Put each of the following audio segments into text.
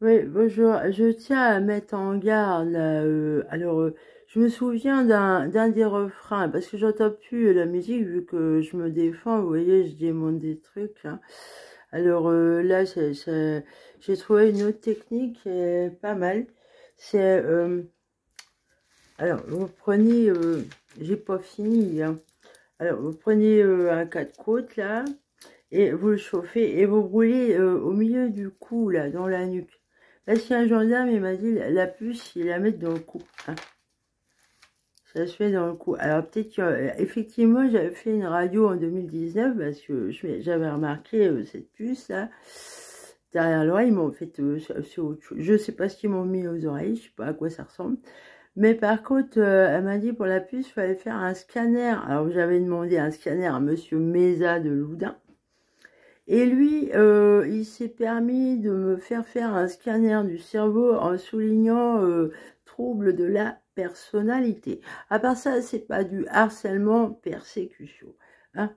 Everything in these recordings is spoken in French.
Oui, bonjour. Je tiens à mettre en garde, là, je me souviens d'un des refrains, parce que j'entends plus la musique, vu que je me défends, vous voyez, je démonte des trucs, là. Là, j'ai trouvé une autre technique qui est pas mal. C'est, vous prenez, j'ai pas fini, hein. Alors, vous prenez un quatre-côtes, là, et vous le chauffez, et vous brûlez au milieu du cou, là, dans la nuque. Parce qu'un gendarme, il m'a dit, la puce, il la met dans le cou, hein. Ça se fait dans le cou. Alors, peut-être que, effectivement, j'avais fait une radio en 2019, parce que j'avais remarqué cette puce-là, derrière l'oreille, ils m'ont fait, c'est autre chose. Je sais pas ce qu'ils m'ont mis aux oreilles, je sais pas à quoi ça ressemble. Mais par contre, elle m'a dit, pour la puce, il fallait faire un scanner. Alors, j'avais demandé un scanner à monsieur Mesa de Loudun. Et lui, il s'est permis de me faire un scanner du cerveau en soulignant trouble de la personnalité. À part ça, c'est pas du harcèlement, persécution. Hein.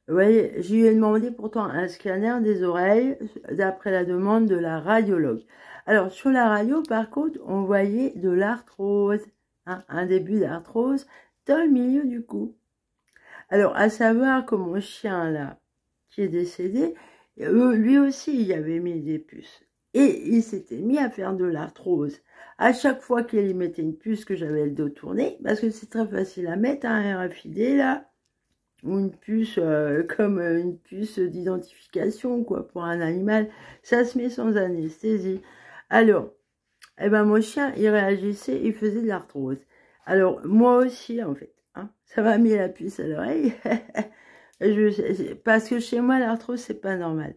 Vous voyez, je lui ai demandé pourtant un scanner des oreilles d'après la demande de la radiologue. Alors, sur la radio, par contre, on voyait de l'arthrose, hein, un début d'arthrose dans le milieu du cou. Alors, à savoir que mon chien, là, qui est décédé, lui aussi, il avait mis des puces. Et il s'était mis à faire de l'arthrose. À chaque fois qu'il y mettait une puce, que j'avais le dos tourné, parce que c'est très facile à mettre, un RFID, là, ou une puce, comme une puce d'identification, quoi, pour un animal, ça se met sans anesthésie. Alors, eh ben, mon chien, il réagissait, il faisait de l'arthrose. Alors, moi aussi, en fait, hein, ça m'a mis la puce à l'oreille. Parce que chez moi, l'arthrose, c'est pas normal.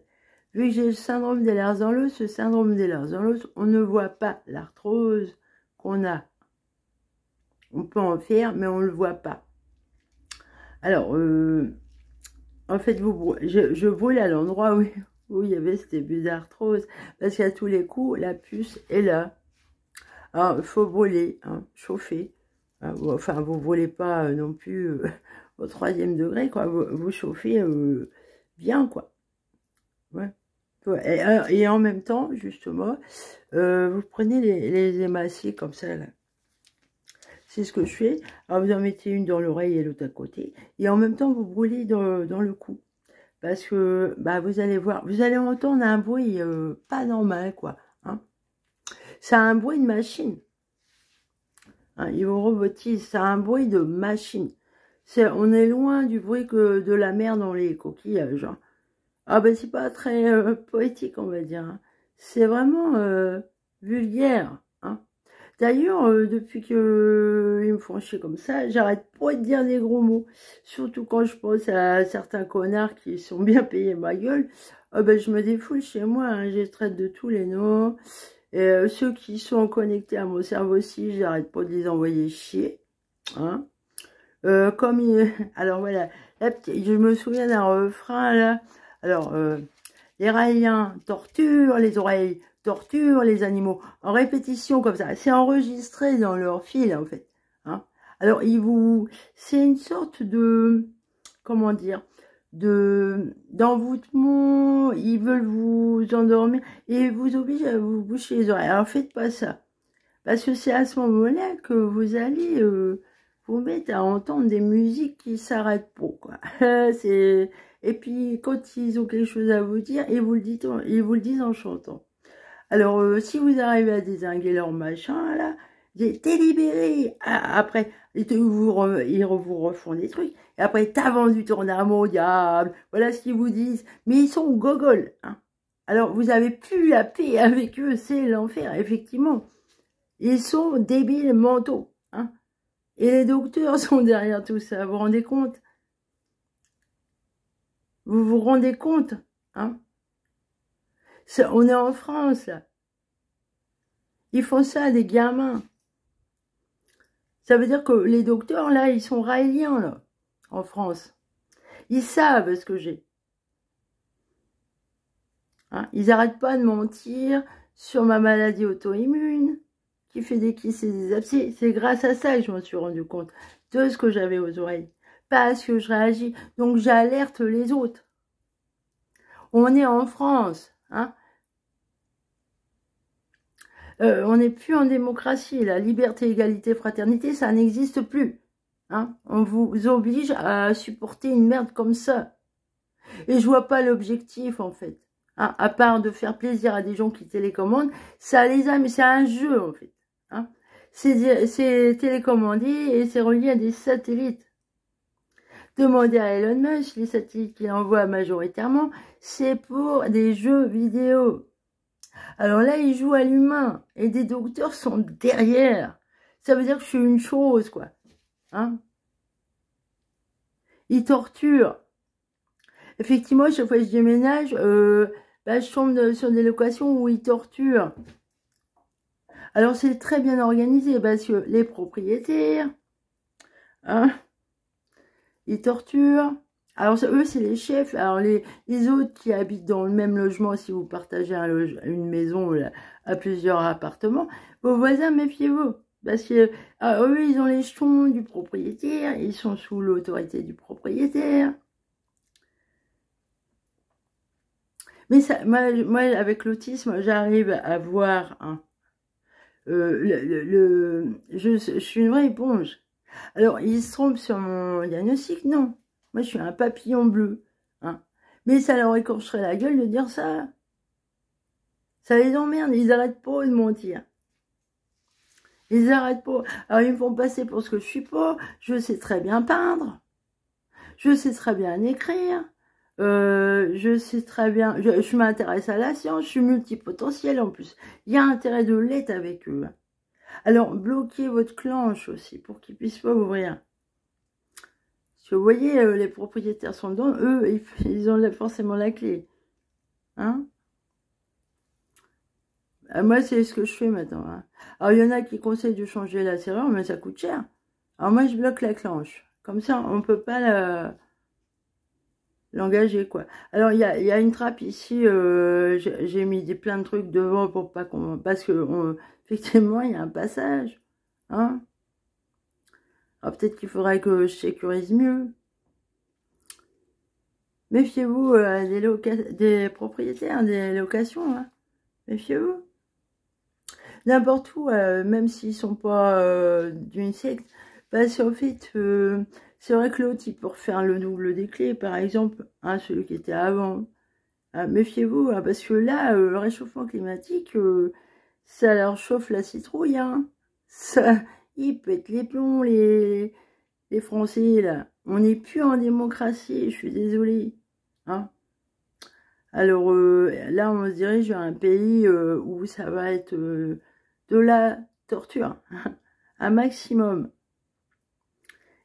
Vu que j'ai le syndrome d'Ehlers-Danlos, ce syndrome d'Ehlers-Danlos, on ne voit pas l'arthrose qu'on a. On peut en faire, mais on ne le voit pas. Alors, en fait, je brûle à l'endroit où il y avait ce début d'arthrose, parce qu'à tous les coups, la puce est là. Alors, il faut brûler, hein, chauffer. Enfin, vous brûlez pas non plus au 3e degré, quoi. Vous chauffez bien, quoi. Ouais. Ouais. Et en même temps, justement, vous prenez les hématies comme ça, là. C'est ce que je fais. Alors, vous en mettez une dans l'oreille et l'autre à côté. Et en même temps, vous brûlez dans le cou. Parce que, bah, vous allez voir, vous allez entendre un bruit pas normal, quoi. Hein. C'est un bruit de machine. Hein, ils vous robotisent. C'est un bruit de machine. On est loin du bruit que de la mer dans les coquillages. Hein. Ah ben c'est pas très poétique, on va dire. Hein. C'est vraiment vulgaire. Hein. D'ailleurs, depuis que ils me font chier comme ça, j'arrête pas de dire des gros mots. Surtout quand je pense à certains connards qui sont bien payés ma gueule. Ah ben je me défoule chez moi, hein, je les traite de tous les noms. Et ceux qui sont connectés à mon cerveau aussi, j'arrête pas de les envoyer chier. Hein. Alors voilà, je me souviens d'un refrain là. Alors, les Raéliens torturent les oreilles, torturent les animaux, en répétition comme ça. C'est enregistré dans leur fil, en fait. Hein. Alors, c'est une sorte de, comment dire, d'envoûtement. Ils veulent vous endormir et vous obligent à vous boucher les oreilles. Alors, faites pas ça. Parce que c'est à ce moment-là que vous allez vous mettre à entendre des musiques qui s'arrêtent pas, quoi. Et puis, quand ils ont quelque chose à vous dire, ils vous le disent en chantant. Alors, si vous arrivez à dézinguer leur machin, là, t'es libéré. Après, ils vous refont des trucs. Et après, t'as vendu ton âme au diable. Voilà ce qu'ils vous disent. Mais ils sont gogoles. Hein. Alors, vous avez plus la paix avec eux. C'est l'enfer, effectivement. Ils sont débiles mentaux. Hein. Et les docteurs sont derrière tout ça. Vous vous rendez compte? Vous vous rendez compte? Hein. On est en France, là. Ils font ça à des gamins. Ça veut dire que les docteurs, là, ils sont raéliens, là, en France. Ils savent ce que j'ai. Hein. Ils n'arrêtent pas de mentir sur ma maladie auto-immune, qui fait des kystes et des abcès. C'est grâce à ça que je me suis rendu compte de ce que j'avais aux oreilles. Parce que je réagis. Donc, j'alerte les autres. On est en France. Hein. On n'est plus en démocratie. La liberté, égalité, fraternité, ça n'existe plus. Hein, on vous oblige à supporter une merde comme ça. Et je vois pas l'objectif, en fait. Hein, à part de faire plaisir à des gens qui télécommandent, ça les a, mais c'est un jeu, en fait. Hein. C'est télécommandé et c'est relié à des satellites. Demandez à Elon Musk, les satellites qu'il envoie majoritairement, c'est pour des jeux vidéo. Alors là, il joue à l'humain et des docteurs sont derrière. Ça veut dire que je suis une chose, quoi. Hein? Ils torturent. Effectivement, chaque fois que je déménage, je tombe sur des locations où ils torturent. Alors, c'est très bien organisé parce que les propriétaires, hein, ils torturent. Alors, eux, c'est les chefs. Alors, les autres qui habitent dans le même logement, si vous partagez une maison à plusieurs appartements, vos voisins, méfiez-vous. Parce que eux, ils ont les jetons du propriétaire. Ils sont sous l'autorité du propriétaire. Mais ça, moi avec l'autisme, j'arrive à voir... Hein, je suis une vraie éponge. Alors, ils se trompent sur mon diagnostic? Non. Moi, je suis un papillon bleu. Hein. Mais ça leur écorcherait la gueule de dire ça. Ça les emmerde. Ils arrêtent pas de mentir. Ils arrêtent pas. Alors, ils me font passer pour ce que je suis pas. Je sais très bien peindre. Je sais très bien écrire. Je sais très bien. Je m'intéresse à la science. Je suis multipotentielle en plus. Il y a intérêt de l'être avec eux. Alors, bloquez votre clenche aussi pour qu'ils puissent pas ouvrir. Parce que vous voyez, les propriétaires sont dedans, eux, ils ont forcément la clé. Hein? Moi, c'est ce que je fais maintenant. Hein. Alors, il y en a qui conseillent de changer la serrure, mais ça coûte cher. Alors, moi, je bloque la clenche. Comme ça, on peut pas l'engager, quoi. Alors, il y a une trappe ici. J'ai mis plein de trucs devant pour pas qu'on... Parce que, effectivement, il y a un passage. Hein? Alors, peut-être qu'il faudrait que je sécurise mieux. Méfiez-vous des propriétaires, des locations. Hein. Méfiez-vous. N'importe où, même s'ils sont pas d'une secte. Parce qu'en fait, c'est vrai que l'autre, il peut refaire le double des clés, par exemple, hein, celui qui était avant. Méfiez-vous, hein, parce que là, le réchauffement climatique, ça leur chauffe la citrouille. Hein. Ça, ils pètent les plombs, les Français, là. On n'est plus en démocratie, je suis désolée. Hein. Alors là, on se dirige vers un pays où ça va être de la torture, un maximum.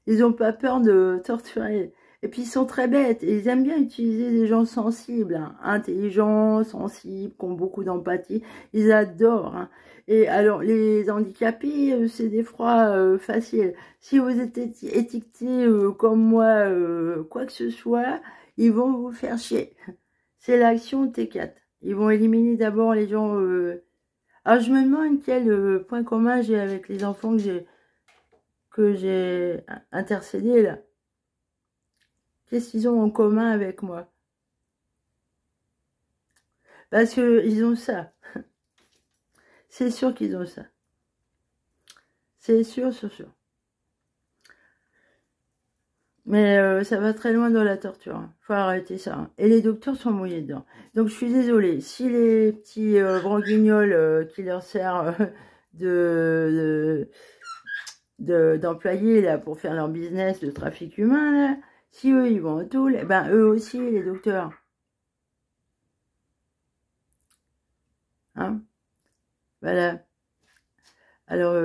Ils n'ont pas peur de torturer. Et puis, ils sont très bêtes. Et ils aiment bien utiliser des gens sensibles, hein, intelligents, sensibles, qui ont beaucoup d'empathie. Ils adorent. Hein. Et alors, les handicapés, c'est des froids faciles. Si vous êtes étiqueté comme moi, quoi que ce soit, ils vont vous faire chier. C'est l'action T4. Ils vont éliminer d'abord les gens... Alors, je me demande quel point commun j'ai avec les enfants que j'ai intercédés, là. Qu'est-ce qu'ils ont en commun avec moi? Parce qu'ils ont ça. C'est sûr qu'ils ont ça. C'est sûr, sûr, sûr. Mais ça va très loin dans la torture. Hein. Faut arrêter ça. Hein. Et les docteurs sont mouillés dedans. Donc je suis désolée. Si les petits branguignoles qui leur servent d'employés là pour faire leur business de trafic humain, là, si eux ils vont en tôle, eh ben eux aussi les docteurs. Hein? Voilà. Alors,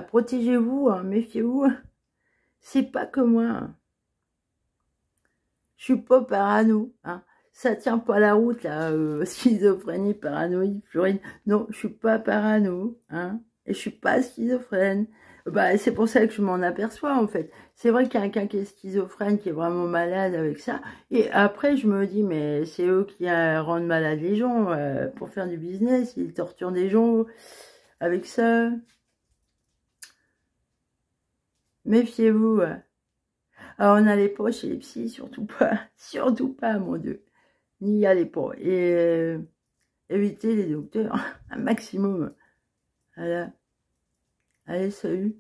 protégez-vous, hein, méfiez-vous. C'est pas que moi. Hein. Je suis pas parano. Hein. Ça tient pas la route, là. Schizophrénie, paranoïde, Florine. Non, je suis pas parano. Hein. Et je suis pas schizophrène. Bah, c'est pour ça que je m'en aperçois, en fait. C'est vrai qu'il y a quelqu'un qui est schizophrène, qui est vraiment malade avec ça. Et après, je me dis, mais c'est eux qui rendent malades les gens pour faire du business. Ils torturent des gens avec ça. Méfiez-vous. Alors, on n'allait pas chez les psys, surtout pas. Surtout pas, mon Dieu. N'y allez pas. Et évitez les docteurs un maximum. Voilà. Allez, salut.